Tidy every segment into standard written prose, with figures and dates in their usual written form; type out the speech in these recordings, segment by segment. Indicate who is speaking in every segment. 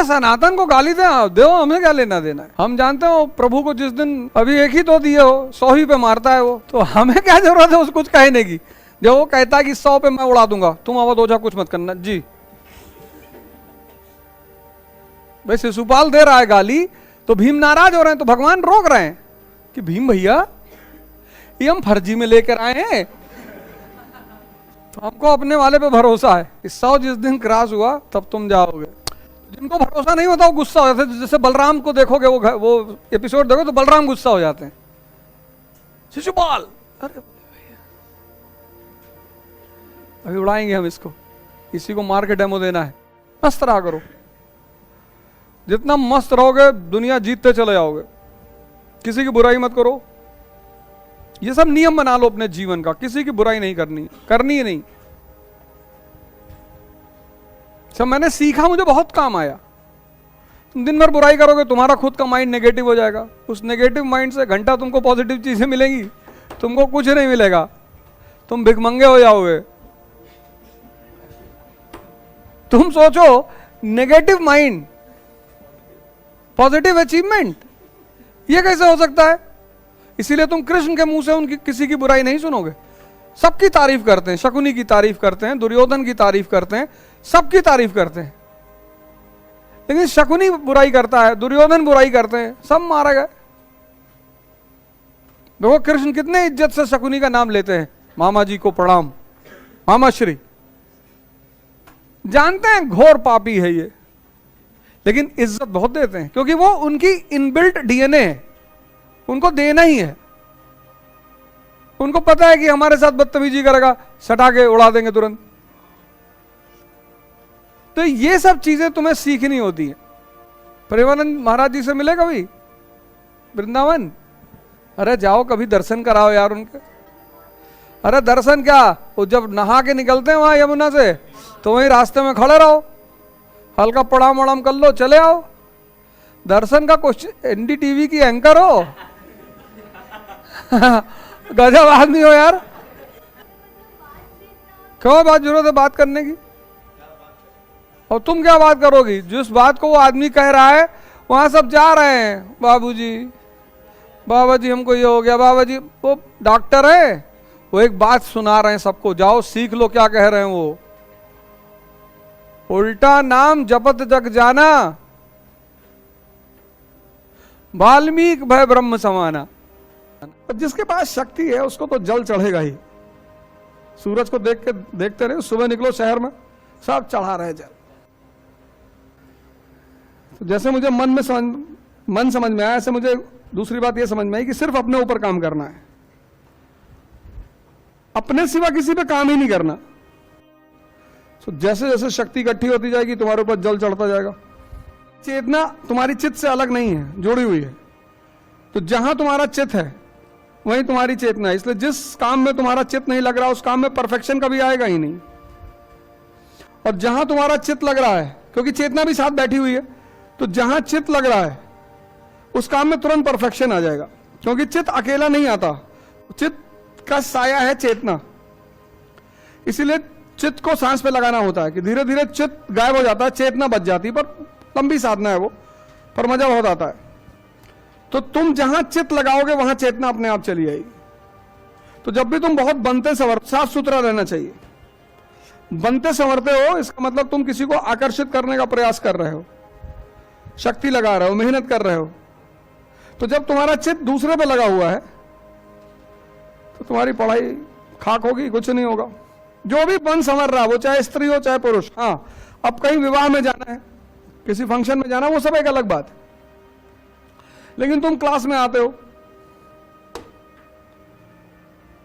Speaker 1: सनातन को गाली दो, हमें क्या लेना देना है। हम जानते हो प्रभु को जिस दिन अभी एक ही तो दिए हो, 100 ही पे मारता है वो, तो हमें क्या जरूरत है उसको कुछ कहने की। जो वो कहता है कि 100 पे मैं उड़ा दूंगा, तुम आवाज ओझा कुछ मत करना जी। भाई शिशुपाल दे रहा है गाली तो भीम नाराज हो रहे हैं, तो भगवान रोक रहे हैं कि भीम भैया ये हम फर्जी में लेकर आए हैं, तो हमको अपने वाले पे भरोसा है। 100 जिस दिन क्रॉस हुआ तब तुम जाओगे। जिनको भरोसा नहीं होता वो गुस्सा हो जाते हैं। जैसे बलराम को देखोगे, वो एपिसोड देखो तो बलराम गुस्सा हो जाते हैं, शिशुपाल अरे अभी उड़ाएंगे हम इसको, इसी को मार के डेमो देना है। मस्त रहा करो, जितना मस्त रहोगे दुनिया जीतते चले जाओगे। किसी की बुराई मत करो, ये सब नियम बना लो अपने जीवन का, किसी की बुराई नहीं करनी, करनी ही नहीं। सब मैंने सीखा, मुझे बहुत काम आया। तुम दिन भर बुराई करोगे, तुम्हारा खुद का माइंड नेगेटिव हो जाएगा। उस नेगेटिव माइंड से घंटा तुमको पॉजिटिव चीजें मिलेंगी, तुमको कुछ नहीं मिलेगा, तुम भिखमंगे हो जाओगे। तुम सोचो नेगेटिव माइंड पॉजिटिव अचीवमेंट, ये कैसे हो सकता है? इसीलिए तुम कृष्ण के मुंह से उनकी किसी की बुराई नहीं सुनोगे। सबकी तारीफ करते हैं, शकुनी की तारीफ करते हैं, दुर्योधन की तारीफ करते हैं, सबकी तारीफ करते हैं। लेकिन शकुनी बुराई करता है, दुर्योधन बुराई करते हैं, सब मारा गया। देखो कृष्ण कितने इज्जत से शकुनी का नाम लेते हैं, मामा जी को प्रणाम, मामा श्री। जानते हैं घोर पापी है ये, लेकिन इज्जत बहुत देते हैं, क्योंकि वो उनकी इनबिल्ट डीएनए है, उनको देना ही है। उनको पता है कि हमारे साथ बदतमीजी करेगा, सटा के उड़ा देंगे तुरंत। तो ये सब चीजें तुम्हें सीखनी होती है। प्रेमानंद महाराज जी से मिले कभी वृंदावन? अरे जाओ कभी दर्शन कराओ यार उनके। अरे दर्शन क्या, वो जब नहा के निकलते हैं वहां यमुना से, तो वहीं रास्ते में खड़े रहो, हल्का प्रणाम वणाम कर लो, चले आओ। दर्शन का क्वेश्चन, एनडीटीवी की एंकर हो गजब आदमी हो यार। क्यों बात जरूरत है बात करने की? और तुम क्या बात करोगी? जिस बात को वो आदमी कह रहा है वहां सब जा रहे हैं, बाबूजी बाबा जी हमको ये हो गया, बाबा जी। वो डॉक्टर है, वो एक बात सुना रहे हैं सबको, जाओ सीख लो क्या कह रहे हैं वो। उल्टा नाम जपत जग जाना, वाल्मीकि भय ब्रह्म समाना। जिसके पास शक्ति है उसको तो जल चढ़ेगा ही। सूरज को देखते रहे, सुबह निकलो शहर में सब चढ़ा रहे जल। तो जैसे मुझे मन समझ में आया, ऐसे मुझे दूसरी बात यह समझ में आई कि सिर्फ अपने ऊपर काम करना है, अपने सिवा किसी पे काम ही नहीं करना। तो जैसे जैसे शक्ति इकट्ठी होती जाएगी तुम्हारे ऊपर जल चढ़ता जाएगा। चेतना तुम्हारी चित्त से अलग नहीं है, जुड़ी हुई है। तो जहां तुम्हारा चित्त है वहीं तुम्हारी चेतना है। इसलिए जिस काम में तुम्हारा चित्त नहीं लग रहा उस काम में परफेक्शन कभी आएगा ही नहीं। और जहां तुम्हारा चित्त लग रहा है, क्योंकि चेतना भी साथ बैठी हुई है, तो जहां चित्त लग रहा है उस काम में तुरंत परफेक्शन आ जाएगा। क्योंकि चित्त अकेला नहीं आता, चित्त का साया है चेतना। इसीलिए चित्त को सांस पे लगाना होता है कि धीरे धीरे चित्त गायब हो जाता है, चेतना बच जाती है। पर लंबी साधना है वो, पर मजा बहुत आता है। तो तुम जहां चित्त लगाओगे वहां चेतना अपने आप चली आएगी। तो जब भी तुम बहुत बनते संवरते, साफ सुथरा रहना चाहिए। बनते संवरते हो इसका मतलब तुम किसी को आकर्षित करने का प्रयास कर रहे हो, शक्ति लगा रहे हो, मेहनत कर रहे हो। तो जब तुम्हारा चित्त दूसरे पे लगा हुआ है तो तुम्हारी पढ़ाई खाक होगी, कुछ नहीं होगा। जो भी बन संवर रहा, वो चाहे स्त्री हो चाहे पुरुष। हाँ, अब कहीं विवाह में जाना है, किसी फंक्शन में जाना, वो सब एक अलग बात है। लेकिन तुम क्लास में आते हो,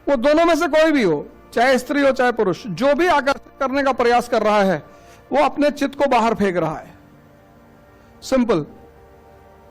Speaker 1: वो दोनों में से कोई भी हो, चाहे स्त्री हो चाहे पुरुष, जो भी आकर्षित करने का प्रयास कर रहा है वो अपने चित्त को बाहर फेंक रहा है। सिंपल।